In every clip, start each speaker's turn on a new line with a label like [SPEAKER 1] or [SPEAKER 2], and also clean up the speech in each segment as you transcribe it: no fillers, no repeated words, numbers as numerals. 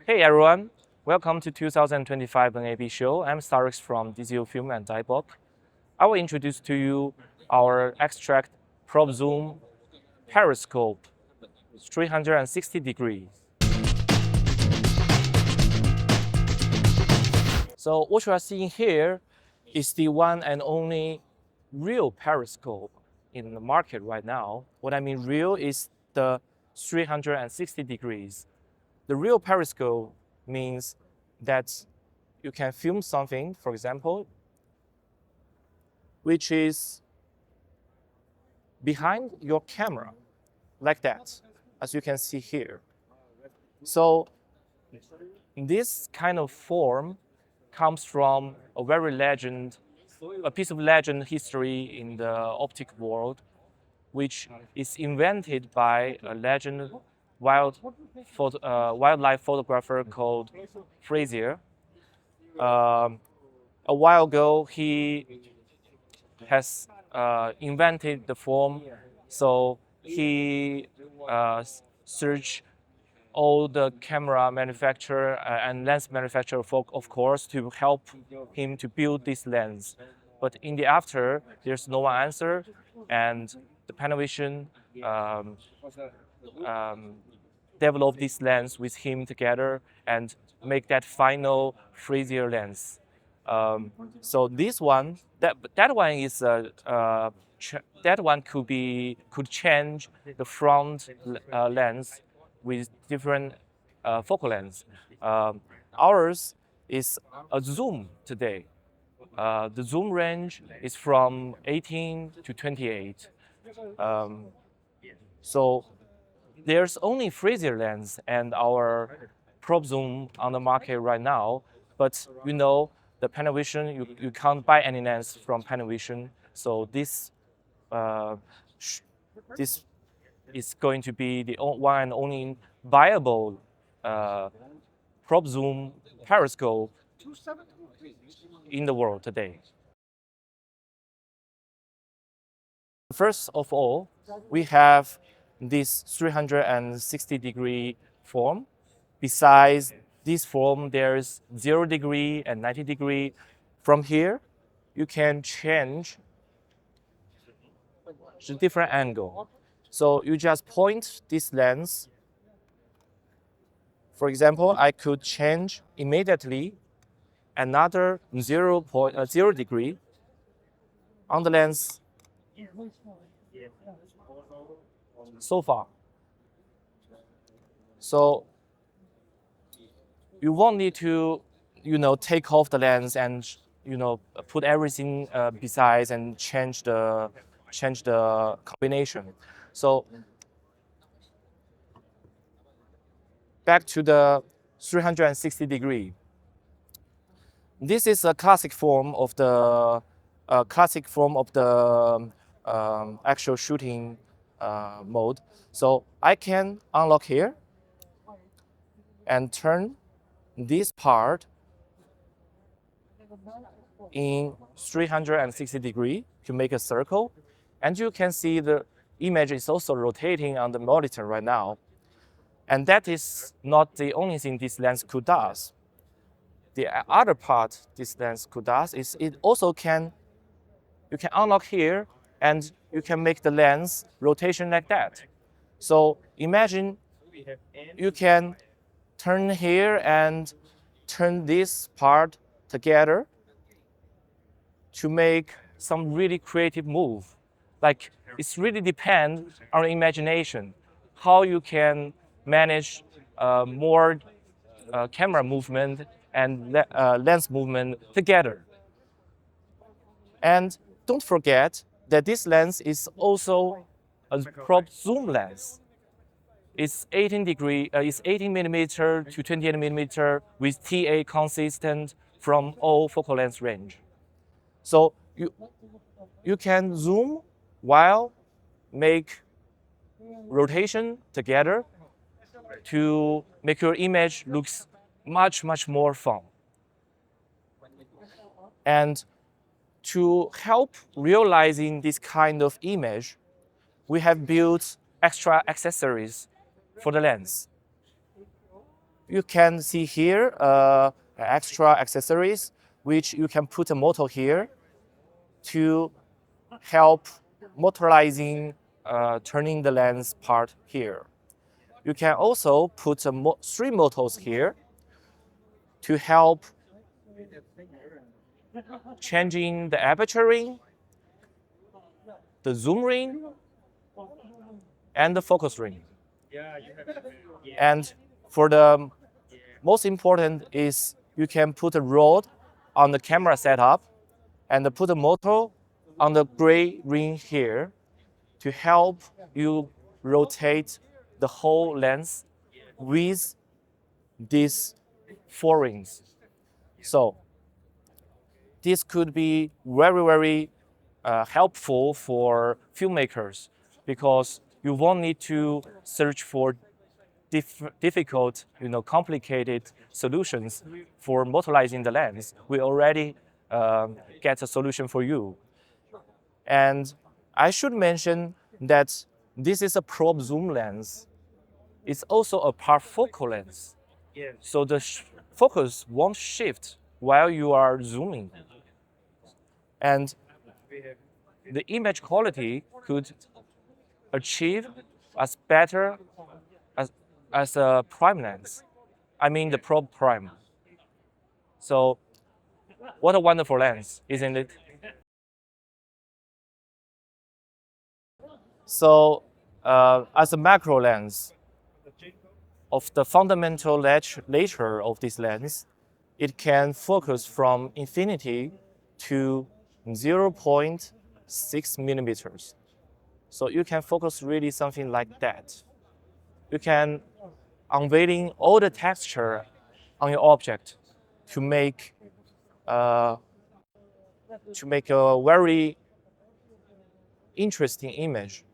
[SPEAKER 1] Hey everyone, welcome to 2025 NAB show. I'm Starix from DZO Film and Diebock. I will introduce to you our X-Tract Probe Zoom Periscope, 360 degrees. So what you are seeing here is the one and only real periscope in the market right now. What I mean real is the 360 degrees. The real periscope means that you can film something, for example, which is behind your camera, like that, as you can see here. So this kind of form comes from a piece of legend history in the optic world, which is invented by a legend wildlife photographer called Frazier. A while ago, he has invented the form, so he searched all the camera manufacturer and lens manufacturer, of course, to help him to build this lens. But in the after, there's no one answer, and the Panavision developed this lens with him together and make that final Frazier lens. So this one, that one is that one could change the front lens with different focal lengths. Ours is a zoom today. The zoom range is from 18 to 28. So there's only Frazier lens and our probe zoom on the market right now. But you know, the Panavision, you can't buy any lens from Panavision. So this is going to be the one and only viable probe zoom periscope in the world today. First of all, we have this 360-degree form. Besides this form, there's 0 degree and 90 degree. From here, you can change the different angle. So you just point this lens. For example, I could change immediately another 0 degree on the lens so far. So you won't need to, take off the lens and, put everything besides and change the combination. So back to the 360 degree. This is a classic form of the actual shooting mode. So I can unlock here and turn this part in 360 degree to make a circle. And you can see the image is also rotating on the monitor right now. And that is not the only thing this lens could do. The other part this lens could do is it also you can unlock here and you can make the lens rotation like that. So imagine you can turn here and turn this part together to make some really creative move. Like it's really depends on imagination, how you can manage more camera movement and lens movement together. And don't forget that this lens is also a probe zoom lens. It's 18 millimeter to 28 millimeter with TA consistent from all focal length range. So you can zoom while make rotation together to make your image looks much more fun. And to help realizing this kind of image, we have built extra accessories for the lens. You can see here extra accessories, which you can put a motor here to help motorizing turning the lens part here. You can also put 3 motors here to help changing the aperture ring, the zoom ring, and the focus ring. And for the most important is you can put a rod on the camera setup and put a motor on the gray ring here to help you rotate the whole lens with these 4 rings. So this could be very helpful for filmmakers because you won't need to search for difficult, complicated solutions for motorizing the lens. We already get a solution for you. And I should mention that this is a probe zoom lens. It's also a parfocal lens. So the focus won't shift while you are zooming. And the image quality could achieve as better as a prime lens. I mean the probe prime. So what a wonderful lens, isn't it? So as a macro lens, of the fundamental nature of this lens, it can focus from infinity to 0.6 millimeters. So you can focus really something like that. You can unveiling all the texture on your object to make a very interesting image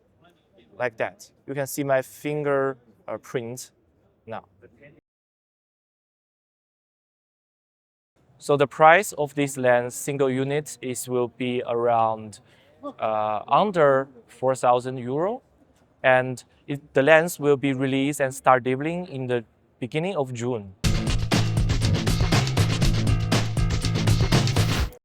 [SPEAKER 1] like that. You can see my finger print now. So the price of this lens single unit will be around under 4,000 euro, and the lens will be released and start debuting in the beginning of June.